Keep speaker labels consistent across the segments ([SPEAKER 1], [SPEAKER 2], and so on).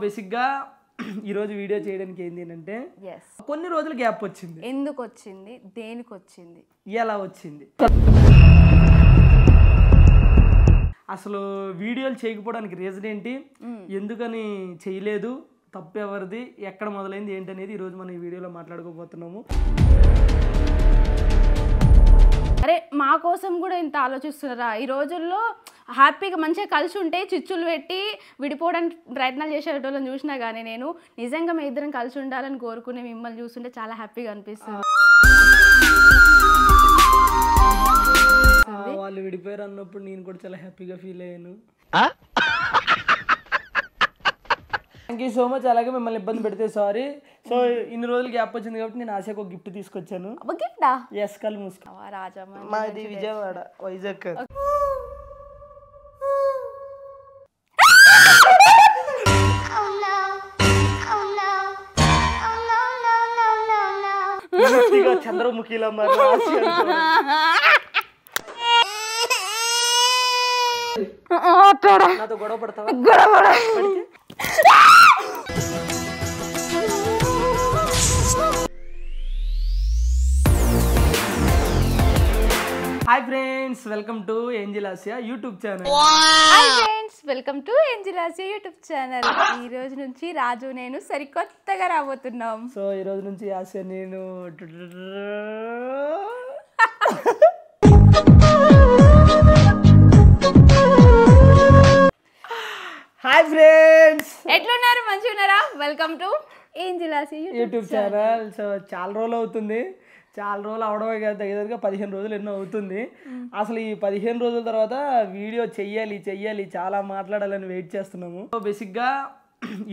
[SPEAKER 1] బేసిక్గా ఈరోజు వీడియో చేయడానికి ఏంటి అంటే కొన్ని రోజులు గ్యాప్ వచ్చింది.
[SPEAKER 2] ఎందుకు వచ్చింది, దేనికి వచ్చింది,
[SPEAKER 1] ఎలా వచ్చింది, అసలు వీడియోలు చేయకపోవడానికి రీజన్ ఏంటి, ఎందుకని చేయలేదు, తప్పు ఎవరిది, ఎక్కడ మొదలైంది ఏంటనేది ఈరోజు మనం ఈ వీడియోలో మాట్లాడుకోబోతున్నాము.
[SPEAKER 2] అరే మా కోసం కూడా ఇంత ఆలోచిస్తున్నారా? ఈ రోజుల్లో హ్యాపీగా మంచిగా కలిసి ఉంటే చిచ్చులు పెట్టి విడిపోవడానికి ప్రయత్నాలు చేసేటోళ్ళని చూసినా కానీ నేను నిజంగా మీ ఇద్దరం కలిసి ఉండాలని కోరుకునే మిమ్మల్ని చూస్తుంటే చాలా హ్యాపీగా అనిపిస్తుంది.
[SPEAKER 1] వాళ్ళు విడిపోయారు అన్నప్పుడు నేను కూడా చాలా హ్యాపీగా ఫీల్ అయ్యాను. Thank you so much. అలాగే మిమ్మల్ని ఇబ్బంది పెడితే సారీ. సో ఇన్ని రోజులు గ్యాప్ వచ్చింది కాబట్టి నేను ఆశకు ఒక గిఫ్ట్ తీసుకొచ్చాను.
[SPEAKER 2] గిఫ్టా?
[SPEAKER 1] ఎస్, కళ్ళు మూసుకో.
[SPEAKER 2] రాజమ్మ
[SPEAKER 1] మాది విజయవాడ, వైజాగ్. చంద్రముఖిలా మరి నాతో గొడవ పడతావా? Hi friends, welcome to Angel Asia YouTube channel.
[SPEAKER 2] Hi friends, welcome to Angel Asia YouTube channel. ఈ రోజు నుంచి రాజు నేను సరికొత్తగా రాబోతున్నాం.
[SPEAKER 1] సో ఈ రోజు నుంచి ఆసియా నేను హాయ్ ఫ్రెండ్స్,
[SPEAKER 2] ఎట్లున్నారు? మంచిగా ఉన్నారా? Welcome to Angel Asia
[SPEAKER 1] YouTube channel. So చాలా రోజులు అవుతుంది, చాలా రోజులు అవడమే కాదు, దగ్గరగా 15 రోజులు ఎన్నో అవుతుంది. అసలు ఈ 15 రోజుల తర్వాత వీడియో చెయ్యాలి చాలా మాట్లాడాలని వెయిట్ చేస్తున్నాము. సో బేసిక్గా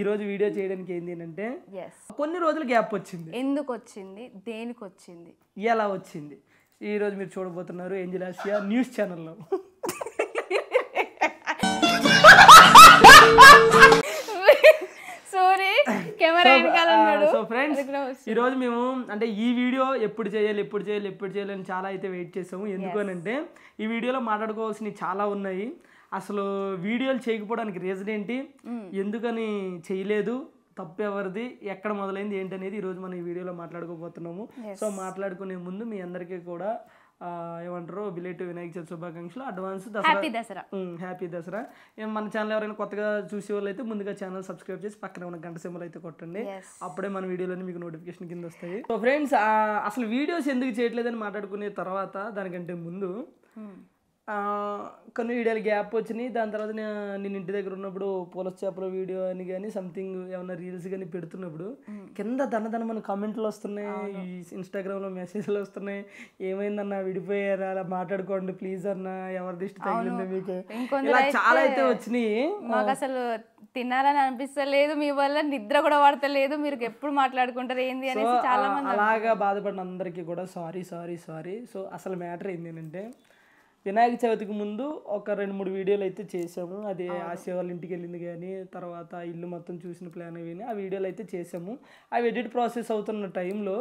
[SPEAKER 1] ఈరోజు వీడియో చేయడానికి ఏంటి అంటే కొన్ని రోజులు గ్యాప్ వచ్చింది.
[SPEAKER 2] ఎందుకు వచ్చింది, దేనికి వచ్చింది,
[SPEAKER 1] ఎలా వచ్చింది, ఈరోజు మీరు చూడబోతున్నారు ఏంజిల్ ఆసియా న్యూస్ ఛానల్లో. సో ఫ్రెండ్స్, ఈరోజు మేము అంటే ఈ వీడియో ఎప్పుడు చేయాలి అని చాలా అయితే వెయిట్ చేసాము. ఎందుకు అని అంటే ఈ వీడియోలో మాట్లాడుకోవాల్సినవి చాలా ఉన్నాయి. అసలు వీడియోలు చేయకపోవడానికి రీజన్ ఏంటి, ఎందుకని చేయలేదు, తప్పు ఎవరిది, ఎక్కడ మొదలైంది ఏంటనేది ఈరోజు మనం ఈ వీడియోలో మాట్లాడుకోబోతున్నాము. సో మాట్లాడుకునే ముందు మీ అందరికీ కూడా ఏమంటారు బిలేటివ్ వినాయక చవితి శుభాకాంక్షలు, అడ్వాన్స్ దసరా. హ్యాపీ దసరా. మన ఛానల్ ఎవరైనా కొత్తగా చూసే వాళ్ళు అయితే ముందుగా ఛానల్ సబ్స్క్రైబ్ చేసి పక్కన ఉన్న గంట సింబల్ అయితే కొట్టండి. అప్పుడే మన వీడియోలన్నీ మీకు నోటిఫికేషన్ కింద వస్తాయి. సో ఫ్రెండ్స్, అసలు వీడియోస్ ఎందుకు చేయట్లేదని మాట్లాడుకునే తర్వాత దానికంటే ముందు కొన్ని వీడియోలు గ్యాప్ వచ్చినాయి. దాని తర్వాత నేను ఇంటి దగ్గర ఉన్నప్పుడు పోలీస్ చేపల వీడియో అని కానీ సంథింగ్ ఏమన్నా రీల్స్ కానీ పెడుతున్నప్పుడు కింద మన కామెంట్లు వస్తున్నాయి, ఇన్స్టాగ్రామ్లో మెసేజ్లు వస్తున్నాయి, ఏమైందన్నా విడిపోయారా, అలా మాట్లాడుకోండి ప్లీజ్ అన్న, ఎవరి దిష్టి తగిలింది మీకు, ఇలా చాలా అయితే వచ్చినాయి.
[SPEAKER 2] మాకు అసలు తినాలని అనిపిస్తలేదు, మీ వల్ల నిద్ర కూడా పడతలేదు, మీరు ఎప్పుడు మాట్లాడుకుంటారు ఏంది అనేసి చాలా మంది
[SPEAKER 1] అలాగా బాధపడిన అందరికీ కూడా సారీ. సో అసలు మ్యాటర్ ఏంటంటే వినాయక చవితికి ముందు ఒక 2-3 వీడియోలు అయితే చేసాము. అది ఆసియా వాళ్ళ ఇంటికి వెళ్ళింది కానీ తర్వాత ఇల్లు మొత్తం చూసిన ప్లాన్ అవి ఆ వీడియోలు అయితే చేసాము. అవి ఎడిట్ ప్రాసెస్ అవుతున్న టైంలో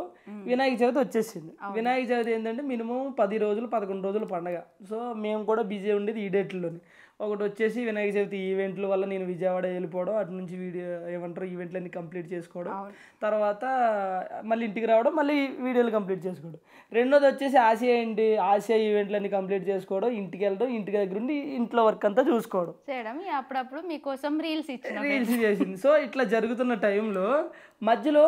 [SPEAKER 1] వినాయక చవితి వచ్చేసింది. వినాయక చవితి ఏంటంటే మినిమం 10 రోజులు 11 రోజులు పండగ. సో మేము కూడా బిజీ ఉండేది ఈ డేట్లోనే. ఒకటి వచ్చేసి వినాయక చవితి ఈవెంట్ల వల్ల నేను విజయవాడ వెళ్ళిపోవడం, అటు నుంచి ఈవెంట్లన్నీ కంప్లీట్ చేసుకోవడం, తర్వాత మళ్ళీ ఇంటికి రావడం, మళ్ళీ వీడియోలు కంప్లీట్ చేసుకోవడం. రెండోది వచ్చేసి ఆసియా ఈవెంట్లన్నీ కంప్లీట్ చేసుకోవడం, ఇంటికి వెళ్ళడం, ఇంటికి దగ్గర ఉండి ఇంట్లో వర్క్ అంతా చూసుకోవడం,
[SPEAKER 2] అప్పుడప్పుడు మీకోసం రీల్స్
[SPEAKER 1] చేసింది. సో ఇట్లా జరుగుతున్న టైంలో మధ్యలో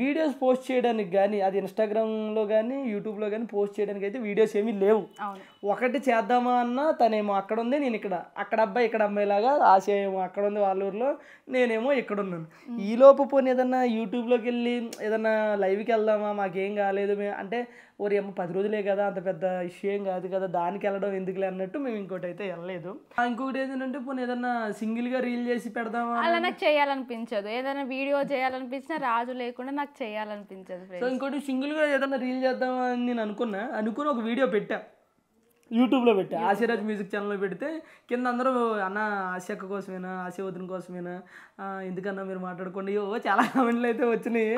[SPEAKER 1] వీడియోస్ పోస్ట్ చేయడానికి కానీ అది ఇన్స్టాగ్రామ్లో కానీ యూట్యూబ్లో కానీ పోస్ట్ చేయడానికి అయితే వీడియోస్ ఏమీ లేవు. ఒకటి చేద్దామా అన్నా తనేమో అక్కడ ఉంది, నేను అక్కడ అబ్బాయి ఇక్కడ అమ్మాయి లాగా, ఆశ ఏమో అక్కడ ఉంది వాళ్ళ ఊర్లో, నేనేమో ఇక్కడ ఉన్నాను. ఈలోపు పోనీ ఏదన్నా యూట్యూబ్లోకి వెళ్ళి ఏదన్నా లైవ్కి వెళ్దామా, మాకేం కాలేదు అంటే ఓరి ఏమో 10 రోజులే కదా, అంత పెద్ద ఇష్యూ ఏం కాదు కదా, దానికి వెళ్ళడం ఎందుకులే అన్నట్టు మేము ఇంకోటి అయితే వెళ్ళలేదు. ఇంకొకటి ఏంటంటే పోనీ ఏదన్నా సింగిల్గా రీల్ చేసి పెడదామా,
[SPEAKER 2] అలా నాకు చేయాలనిపించదు. ఏదైనా వీడియో చేయాలనిపించినా రాజు లేకుండా నాకు చేయాలనిపించదు.
[SPEAKER 1] సో ఇంకోటి సింగిల్గా ఏదన్నా రీల్ చేద్దామా అని నేను అనుకుని ఒక వీడియో పెట్టా. యూట్యూబ్లో పెట్టి ఆశీర్వాద్ మ్యూజిక్ ఛానల్లో పెడితే కింద అందరూ అన్న ఆశక్క కోసమేనా ఆశీర్వదన కోసమేనా ఎందుకన్నా మీరు మాట్లాడుకోండి చాలా కామెంట్లు అయితే వచ్చినాయి.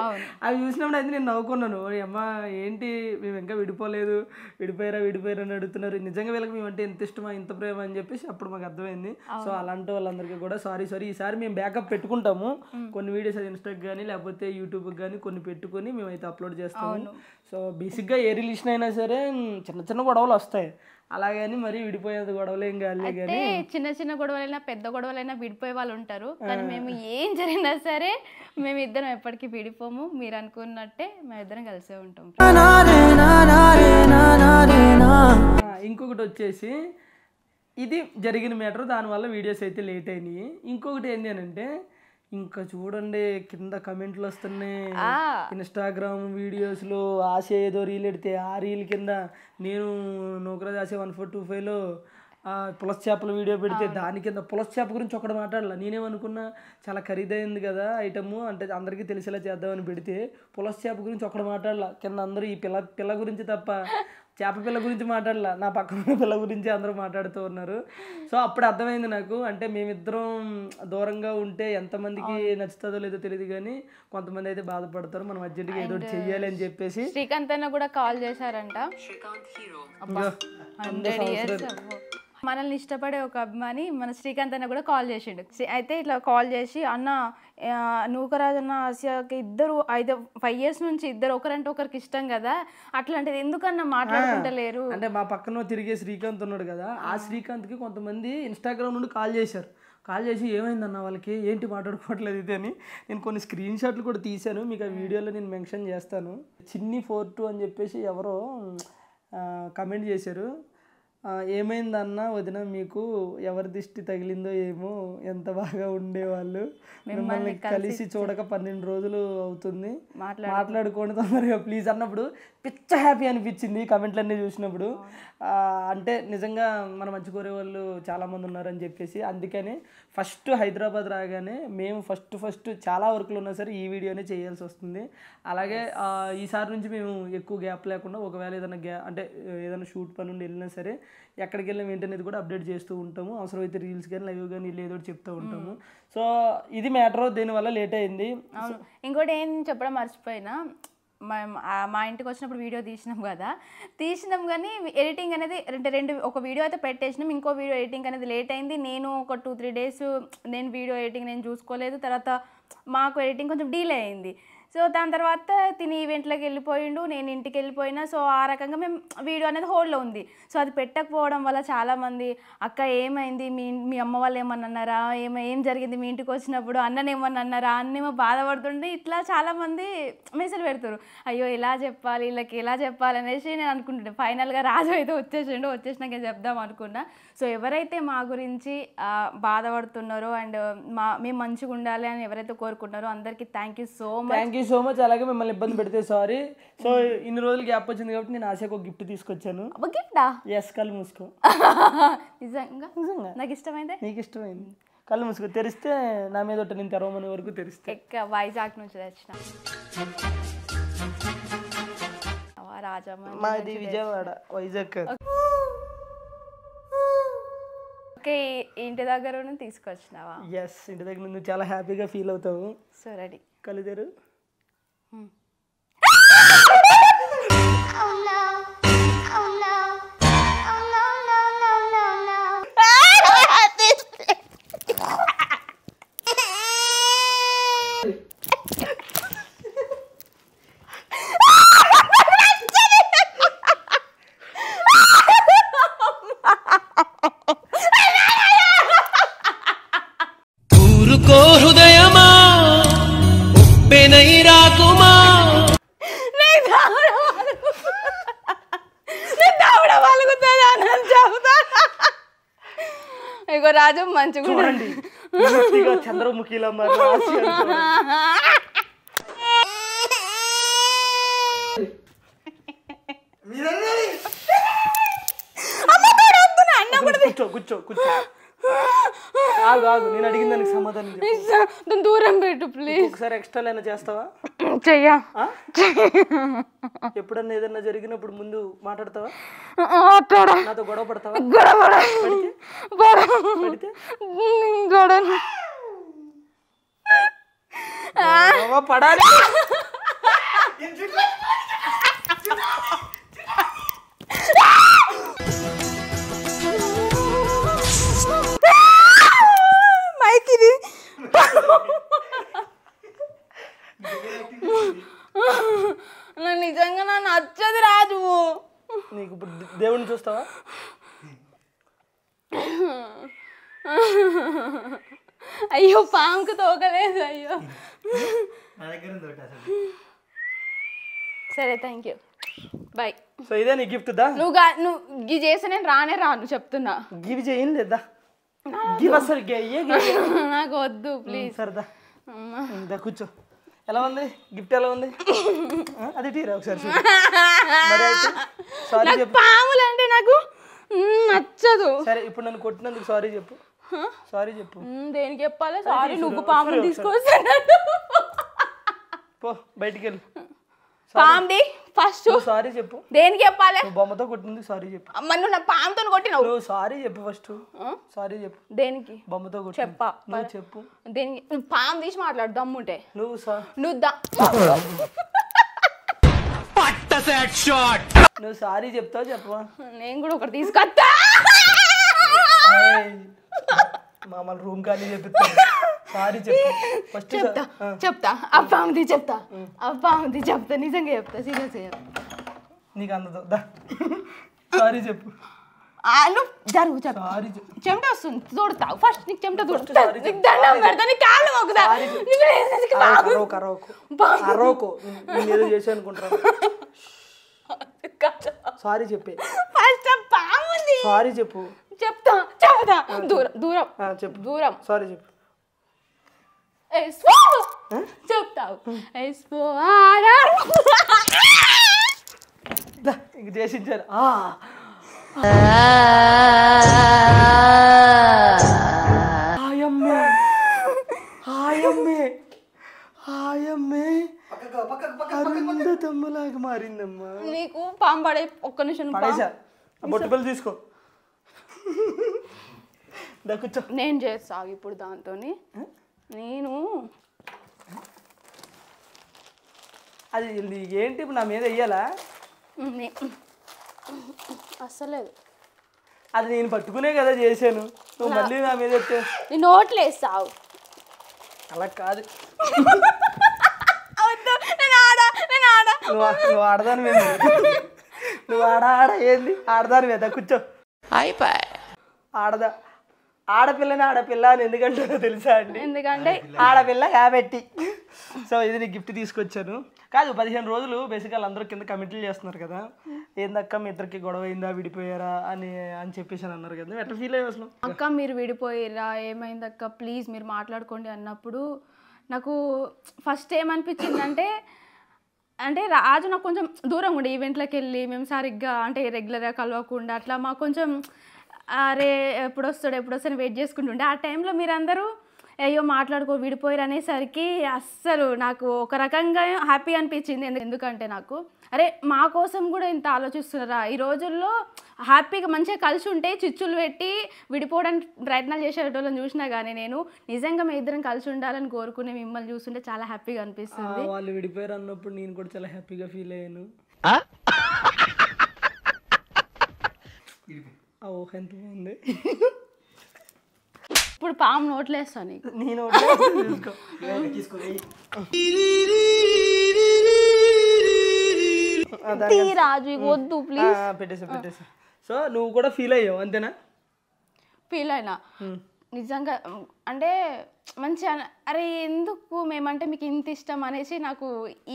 [SPEAKER 1] అవి చూసినప్పుడు అయితే నేను నవ్వుకున్నాను. అమ్మ ఏంటి మేము ఇంకా విడిపోయారా అని అడుగుతున్నారు. నిజంగా వీళ్ళకి మేమంటే ఎంత ఇష్టమా ఇంత ప్రేమ అని చెప్పేసి అప్పుడు మాకు అర్థమైంది. సో అలాంటి వాళ్ళందరికీ కూడా సారీ ఈసారి మేము బ్యాకప్ పెట్టుకుంటాము. కొన్ని వీడియోస్ అది ఇన్స్టాకి కానీ లేకపోతే యూట్యూబ్కి కానీ కొన్ని పెట్టుకొని మేమైతే అప్లోడ్ చేస్తాము. సో బేసిక్గా ఏ రిలేషన్ అయినా సరే చిన్న గొడవలు వస్తాయి, అలాగని మరి విడిపోయేది గొడవలు ఏం కాదు. కానీ
[SPEAKER 2] చిన్న గొడవలైనా పెద్ద గొడవలైనా విడిపోయే వాళ్ళు ఉంటారు. కానీ మేము ఏం జరిగినా సరే మేము ఇద్దరం ఎప్పటికీ విడిపోము. మీరు అనుకున్నట్టే మేము ఇద్దరం కలిసే ఉంటాం.
[SPEAKER 1] ఇంకొకటి వచ్చేసి ఇది జరిగిన మ్యాటర్, దానివల్ల వీడియోస్ అయితే లేట్ అయినాయి. ఇంకొకటి ఏంటి అని అంటే ఇంకా చూడండి కింద కమెంట్లు వస్తున్నాయి. ఇన్స్టాగ్రామ్ వీడియోస్లో ఆశ ఏదో రీల్ ఎడితే ఆ రీల్ కింద నేను నూకరాజ్ ఆశ 1425లో పులస చేపల వీడియో పెడితే దాని కింద పులస చేప గురించి ఒకటి మాట్లాడాల. నేనేమనుకున్నా చాలా ఖరీదైంది కదా ఐటమ్, అంటే అందరికీ తెలిసేలా చేద్దామని పెడితే పులస చేప గురించి ఒకటి మాట్లాడాల. కింద అందరూ ఈ పిల్ల గురించి తప్ప చేప పిల్ల గురించి మాట్లాడాల, నా పక్కన పిల్ల గురించి అందరూ మాట్లాడుతూ ఉన్నారు. సో అప్పుడు అర్థమైంది నాకు, అంటే మేమిద్దరం దూరంగా ఉంటే ఎంతమందికి నచ్చుతుందో లేదో తెలియదు కానీ కొంతమంది అయితే బాధపడతారు. మనం అర్జెంట్గా ఏదో చెయ్యాలి అని చెప్పేసి
[SPEAKER 2] శ్రీకాంత్ అన్న కూడా కాల్ చేశారంట. మనల్ని ఇష్టపడే ఒక అభిమాని మన శ్రీకాంత్ అన్న కూడా కాల్ చేసిండు. అయితే ఇట్లా కాల్ చేసి అన్న నూకరాజ్ అన్న ఆసియాకి ఇద్దరు 5 years నుంచి ఇద్దరు ఒకరంటే ఒకరికి ఇష్టం కదా, అట్లాంటిది ఎందుకన్నా మాట్లాడుకుంటలేరు
[SPEAKER 1] అంటే మా పక్కన తిరిగే శ్రీకాంత్ ఉన్నాడు కదా, ఆ శ్రీకాంత్కి కొంతమంది ఇన్స్టాగ్రామ్ నుండి కాల్ చేసి ఏమైందన్న వాళ్ళకి ఏంటి మాట్లాడుకోవట్లేదు ఇది అని. నేను కొన్ని స్క్రీన్ షాట్లు కూడా తీశాను, మీకు ఆ వీడియోలో నేను మెన్షన్ చేస్తాను. చిన్ని 42 అని చెప్పేసి ఎవరో కమెంట్ చేశారు. ఏమైందన్న వదిన మీకు ఎవరి దిష్టి తగిలిందో ఏమో, ఎంత బాగా ఉండేవాళ్ళు, మిమ్మల్ని కలిసి చూడక 12 రోజులు అవుతుంది, మాట్లాడుకోండి తొందరగా ప్లీజ్ అన్నప్పుడు పిచ్చ హ్యాపీ అనిపించింది కమెంట్లన్నీ చూసినప్పుడు. అంటే నిజంగా మన మంచి కోరే వాళ్ళు చాలామంది ఉన్నారని చెప్పేసి అందుకని ఫస్ట్ హైదరాబాద్ రాగానే మేము ఫస్ట్ చాలా వర్క్లు ఉన్నా సరే ఈ వీడియోనే చేయాల్సి వస్తుంది. అలాగే ఈసారి నుంచి మేము ఎక్కువ గ్యాప్ లేకుండా ఒకవేళ ఏదైనా షూట్ పని నుండి వెళ్ళినా సరే ఎక్కడికి వెళ్ళినా ఏంటనేది కూడా అప్డేట్ చేస్తూ ఉంటాము. అవసరమైతే రీల్స్ కానీ లైవ్ కానీ ఏదో చెప్తూ ఉంటాము. సో ఇది మ్యాటర్, దీనివల్ల లేట్ అయింది.
[SPEAKER 2] ఇంకోటి ఏం చెప్పడం మర్చిపోయినా, మా ఇంటికి వచ్చినప్పుడు వీడియో తీసినాం కానీ ఎడిటింగ్ అనేది ఒక వీడియో అయితే పెట్టేసినాం, ఇంకో వీడియో ఎడిటింగ్ అనేది లేట్ అయింది. నేను ఒక 2-3 days నేను వీడియో ఎడిటింగ్ నేను చూసుకోలేదు, తర్వాత మాకు ఎడిటింగ్ కొంచెం డీలే అయింది. సో దాని తర్వాత తిని ఈవెంట్లోకి వెళ్ళిపోయిండు, నేను ఇంటికి వెళ్ళిపోయినా. సో ఆ రకంగా మేము వీడియో అనేది హోల్డ్లో ఉంది. సో అది పెట్టకపోవడం వల్ల చాలామంది అక్క ఏమైంది, మీ అమ్మ వాళ్ళు ఏమన్నా అన్నారా, ఏం జరిగింది మీ ఇంటికి వచ్చినప్పుడు, అన్నని ఏమన్నా అన్నారా, అన్నేమో బాధపడుతుండే, ఇట్లా చాలామంది మెసేజ్ పెడతారు. అయ్యో ఎలా చెప్పాలి వీళ్ళకి ఎలా చెప్పాలి అనేసి నేను అనుకుంటుండే. ఫైనల్గా రాజు అయితే వచ్చేసినాక చెప్దాం అనుకున్నా. సో ఎవరైతే మా గురించి బాధపడుతున్నారో అండ్ మేము మంచిగా ఉండాలి అని ఎవరైతే కోరుకుంటున్నారో అందరికీ థ్యాంక్ యూ సో మచ్.
[SPEAKER 1] అలాగే మిమ్మల్ని ఇబ్బంది పెడితే సారీ. సో ఇన్ని రోజులు గ్యాప్ వచ్చింది కాబట్టి నేను ఆశకు ఒక గిఫ్ట్ తీసుకొచ్చాను.
[SPEAKER 2] గిఫ్టా?
[SPEAKER 1] ఎస్, కళ్ళు మూసుకో.
[SPEAKER 2] నిజంగా నాకు ఇష్టమైంది,
[SPEAKER 1] నీకు ఇష్టమైంది. కళ్ళు మూసుకో, తెరిస్తే నా మీద నేను తెరవమనే వరకు తెరిస్తే.
[SPEAKER 2] వైజాగ్ నుంచి తెచ్చిన రాజమ్మ,
[SPEAKER 1] మాది విజయవాడ, వైజాగ్.
[SPEAKER 2] ఓకే, ఇంటి దగ్గర తీసుకొచ్చినావా?
[SPEAKER 1] ఎస్, ఇంటి దగ్గర నువ్వు చాలా హ్యాపీగా ఫీల్ అవుతావు.
[SPEAKER 2] సో రెడీ,
[SPEAKER 1] కళ్ళు తెరు.
[SPEAKER 3] హృదయమా ఉప్పెనై రాకుమా,
[SPEAKER 2] ఇగో రాజు మంచిగా
[SPEAKER 1] చూడండి చంద్రముఖిలా కూర్చో. ఆగు ఆగు, నేను అడిగిన దానికి సమాధానం చెప్పు.
[SPEAKER 2] దూరం పెట్టు ప్లీజ్.
[SPEAKER 1] ఒకసారి ఎక్స్ట్రా అయినా చేస్తావా?
[SPEAKER 2] చెయ్యా.
[SPEAKER 1] ఎప్పుడన్నా ఏదన్నా జరిగినప్పుడు ముందు మాట్లాడతావా? నాతో గొడవ పడతావా? పడితే పడాలి.
[SPEAKER 2] మైకిది నిజంగా నా నచ్చదు రాజు.
[SPEAKER 1] నీకు ఇప్పుడు దేవుడిని చూస్తావా?
[SPEAKER 2] అయ్యో పాముకు తోకలేదు. అయ్యో సరే థ్యాంక్ యూ బాయ్.
[SPEAKER 1] సో ఇదే నీ గిఫ్ట్ దా.
[SPEAKER 2] నువ్వు గి చేస్తే నేను రాను చెప్తున్నా.
[SPEAKER 1] గివి చేయను లేదా? గివ్ అసలు
[SPEAKER 2] నాకు వద్దు ప్లీజ్.
[SPEAKER 1] సరదా కూర్చో. ఎలా ఉంది గిఫ్ట్? ఎలా ఉంది అది తీరా ఒకసారి. సారీ చెప్పు.
[SPEAKER 2] పాములు అంటే నాకు నచ్చదు.
[SPEAKER 1] సరే ఇప్పుడు నన్ను కొట్టినందుకు సారీ చెప్పు. సారీ చెప్పు.
[SPEAKER 2] దేనికి చెప్పాలి సారీ? నువ్వు పాములు తీసుకొస్తాను.
[SPEAKER 1] పో బయటికి వెళ్ళు.
[SPEAKER 2] పాముది ఫస్ట్
[SPEAKER 1] సారీ చెప్పు.
[SPEAKER 2] దేనికి చెప్పాలి?
[SPEAKER 1] బొమ్మతో కొట్టినందుకు సారీ చెప్పు.
[SPEAKER 2] నువ్వు నా పాముతో కొట్టినావు.
[SPEAKER 1] నువ్వు సారీ చెప్పు ఫస్ట్. సారీ చెప్పు.
[SPEAKER 2] దేనికి?
[SPEAKER 1] బొమ్మతో కొట్టి
[SPEAKER 2] చెప్పా.
[SPEAKER 1] నువ్వు చెప్పు.
[SPEAKER 2] దేనికి? నువ్వు పాము తీసి మాట్లాడు దమ్ముంటే.
[SPEAKER 1] నువ్వు నువ్వు సారీ చెప్తావు చెప్పవా?
[SPEAKER 2] నేను కూడా ఒకటి తీసుకొస్తా.
[SPEAKER 1] మామూలు రూమ్ కానీ చెప్తాను. సారీ చెప్పు ఫస్ట్.
[SPEAKER 2] చెప్తా అబ్బాది చెప్తా. నిజంగా చెప్తా. సీరియస్
[SPEAKER 1] నీకు అందదు. సారీ చెప్పు.
[SPEAKER 2] జరుగు చెప్తా. చెమట వస్తుంది చూడతావు ఫస్ట్. నీకు చెమట
[SPEAKER 1] అరవకు. నేను చేసి అనుకుంటాను. సారీ చెప్పే
[SPEAKER 2] ఫస్ట్. పాముంది.
[SPEAKER 1] సారీ చెప్పు.
[SPEAKER 2] చెప్తా దూరం
[SPEAKER 1] చెప్పు.
[SPEAKER 2] దూరం
[SPEAKER 1] సారీ చెప్పు.
[SPEAKER 2] చెప్తావు.
[SPEAKER 1] ఇంక చేసించారు. తమ్మలాగా మారిందమ్మా.
[SPEAKER 2] నీకు పాము పడే ఒక్క నిమిషం
[SPEAKER 1] బొట్టుపల్లి తీసుకో. కూర్చో.
[SPEAKER 2] నేను చేస్తా ఇప్పుడు దాంతో. నేను
[SPEAKER 1] అది ఏంటి ఇప్పుడు నా మీద వెయ్యాలా?
[SPEAKER 2] అస్సలేదు.
[SPEAKER 1] అది నేను పట్టుకునే కదా చేశాను. నువ్వు మళ్ళీ నా మీద వచ్చే
[SPEAKER 2] నీ నోట్లు వేస్తావు.
[SPEAKER 1] అలా కాదు. నువ్వు ఆడదాని మీద. నువ్వు ఆడ ఏంది ఆడదాని మీద. కూర్చో. ఆడదా ఆడపిల్లని ఆడపిల్ల అని ఎందుకంటారో తెలుసా అండి?
[SPEAKER 2] ఎందుకంటే
[SPEAKER 1] ఆడపిల్ల కాబట్టి. సో ఇది నీ గిఫ్ట్ తీసుకొచ్చాను. కాదు 15 రోజులు బేసిక్గా అందరూ కింద కమిటీలు చేస్తున్నారు కదా. ఏందక్క మీ ఇద్దరికి గొడవ అయిందా, విడిపోయారా అని చెప్పేసి అని అన్నారు కదా. ఎట్లా ఫీల్ అయ్యి అసలు?
[SPEAKER 2] అక్క మీరు విడిపోయారా, ఏమైందక్క ప్లీజ్ మీరు మాట్లాడుకోండి అన్నప్పుడు నాకు ఫస్ట్ ఏమనిపించిందంటే రాజు నాకు కొంచెం దూరంగా ఉండే. ఈవెంట్లోకి వెళ్ళి మేము సరిగ్గా అంటే రెగ్యులర్గా కలవకుండా అట్లా మాకు కొంచెం అరే ఎప్పుడు వస్తాను వెయిట్ చేసుకుంటుండే. ఆ టైంలో మీరందరూ అయ్యో మాట్లాడుకో విడిపోయారు అనేసరికి అస్సలు నాకు ఒక రకంగా హ్యాపీ అనిపించింది. ఎందుకంటే నాకు అరే మా కోసం కూడా ఇంత ఆలోచిస్తున్నారా? ఈ రోజుల్లో హ్యాపీగా మంచిగా కలిసి ఉంటే చిచ్చులు పెట్టి విడిపోవడానికి ప్రయత్నాలు చేసేటోళ్ళని చూసినా కానీ నేను నిజంగా మీ ఇద్దరం కలిసి ఉండాలని కోరుకునే మిమ్మల్ని చూస్తుంటే చాలా హ్యాపీగా అనిపిస్తుంది.
[SPEAKER 1] వాళ్ళు విడిపోయారు అన్నప్పుడు నేను కూడా చాలా హ్యాపీగా ఫీల్ అయ్యాను. ఊహ ఎంత బాగుంది.
[SPEAKER 2] ఇప్పుడు పాము నోట్లేస్తాను నీకు.
[SPEAKER 1] నేను
[SPEAKER 2] రాజు వద్దు ప్లీజ్.
[SPEAKER 1] పెట్టేసా. సో నువ్వు కూడా ఫీల్ అయ్యావు అంతేనా?
[SPEAKER 2] ఫీల్ అయినా నిజంగా అంటే మంచిగా అరే ఎందుకు మేమంటే మీకు ఇంత ఇష్టం అనేసి నాకు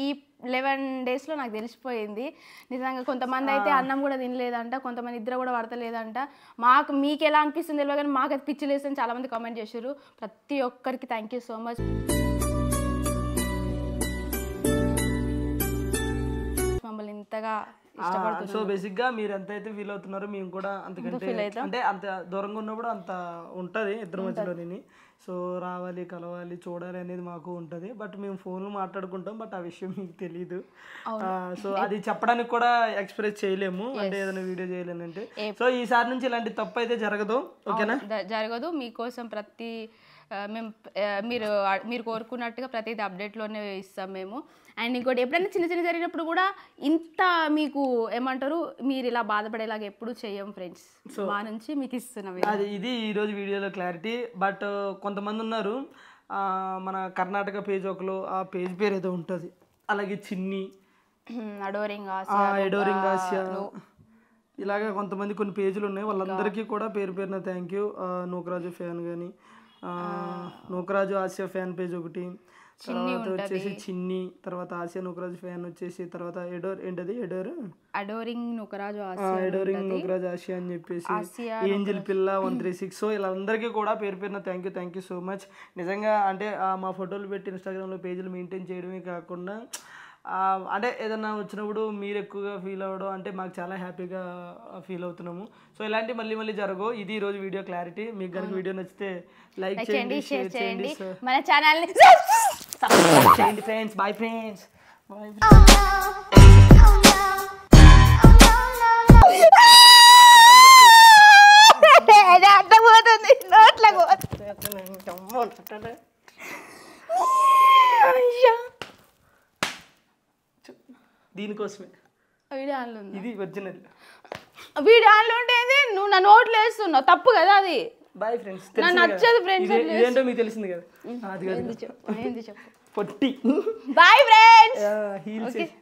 [SPEAKER 2] ఈ 11 డేస్లో నాకు తెలిసిపోయింది. నిజంగా కొంతమంది అయితే అన్నం కూడా తినలేదంట, కొంతమంది నిద్ర కూడా పడతలేదంట. మీకు ఎలా అనిపిస్తుంది తెలియదు కానీ మాకు అది పిచ్చి లేదని చాలామంది కామెంట్ చేశారు. ప్రతి ఒక్కరికి థ్యాంక్ యూ సో మచ్. మమ్మల్ని ఇంతగా
[SPEAKER 1] సో బేసిక్గా మీరు ఎంత అయితే ఫీల్ అవుతున్నారో మేము కూడా అంతకంటే అంటే అంత దూరంగా ఉన్నప్పుడు అంత ఉంటుంది ఇద్దరి మధ్యలోని. సో రావాలి, కలవాలి, చూడాలి అనేది మాకు ఉంటుంది. బట్ మేము ఫోన్లో మాట్లాడుకుంటాం, బట్ ఆ విషయం మీకు తెలీదు. సో అది చెప్పడానికి కూడా ఎక్స్ప్రెస్ చేయలేము, అంటే ఏదైనా వీడియో చేయలేనంటే. సో ఈసారి నుంచి ఇలాంటి తప్పు అయితే జరగదు, ఓకేనా?
[SPEAKER 2] జరగదు. మీకోసం ప్రతి మేము మీరు కోరుకున్నట్టుగా ప్రతిదీ అప్డేట్లోనే ఇస్తాం మేము. అండ్ ఇంకోటి ఎప్పుడైనా చిన్న చిన్న జరిగినప్పుడు కూడా ఇంత మీకు ఏమంటారు మీరు ఇలా బాధపడేలాగా ఎప్పుడు చెయ్యం ఫ్రెండ్స్. మా నుంచి మీకు ఇస్తున్నాం.
[SPEAKER 1] అది ఇది ఈరోజు వీడియోలో క్లారిటీ. బట్ కొంతమంది ఉన్నారు మన కర్ణాటక పేజ్ ఒకలో, ఆ పేజ్ పేరు ఏదో ఉంటుంది, అలాగే చిన్ని,
[SPEAKER 2] అడోరింగ్
[SPEAKER 1] ఆసియా, ఇలాగా కొంతమంది కొన్ని పేజీలు ఉన్నాయి. వాళ్ళందరికీ కూడా పేరు పేరున థ్యాంక్ యూ. నూకరాజు ఫ్యాన్ కానీ, నూకరాజు ఆసియా ఫ్యాన్ పేజ్ ఒకటి, తర్వాత వచ్చేసి చిన్ని, తర్వాత ఆసియా నూకరాజు ఫ్యాన్ వచ్చేసి, తర్వాత
[SPEAKER 2] అడోరింగ్ నూకరాజు
[SPEAKER 1] ఆసియా అని చెప్పేసి, ఏంజిల్ పిల్ల 136. సో ఇలా అందరికీ కూడా పేరు పేరున థ్యాంక్ యూ సో మచ్. నిజంగా అంటే మా ఫోటోలు పెట్టి ఇన్స్టాగ్రామ్లో పేజీలు మెయింటైన్ చేయడమే కాకుండా అంటే ఏదన్నా వచ్చినప్పుడు మీరు ఎక్కువగా ఫీల్ అవ్వడం అంటే మాకు చాలా హ్యాపీగా ఫీల్ అవుతున్నాము. సో ఇలాంటి మళ్ళీ జరగవు. ఇది ఈరోజు వీడియో క్లారిటీ. మీకు కనుక వీడియో నచ్చితే లైక్ చేయండి, షేర్ చేయండి,
[SPEAKER 2] మన ఛానల్ని
[SPEAKER 1] సబ్స్క్రైబ్ చేయండి ఫ్రెండ్స్. Bye friends. దీనికోసమే ఇది ఒరిజినల్.
[SPEAKER 2] వీడియో ఆన్లో ఉంటేది నువ్వు నా నోట్లో వేస్తున్నావు, తప్పు కదా అది.
[SPEAKER 1] Bye friends.
[SPEAKER 2] నచ్చదు ఫ్రెండ్స్,
[SPEAKER 1] ఇదేంటో మీకు తెలిసింది కదా. అది
[SPEAKER 2] చెప్పు
[SPEAKER 1] పొట్టి.
[SPEAKER 2] Bye friends.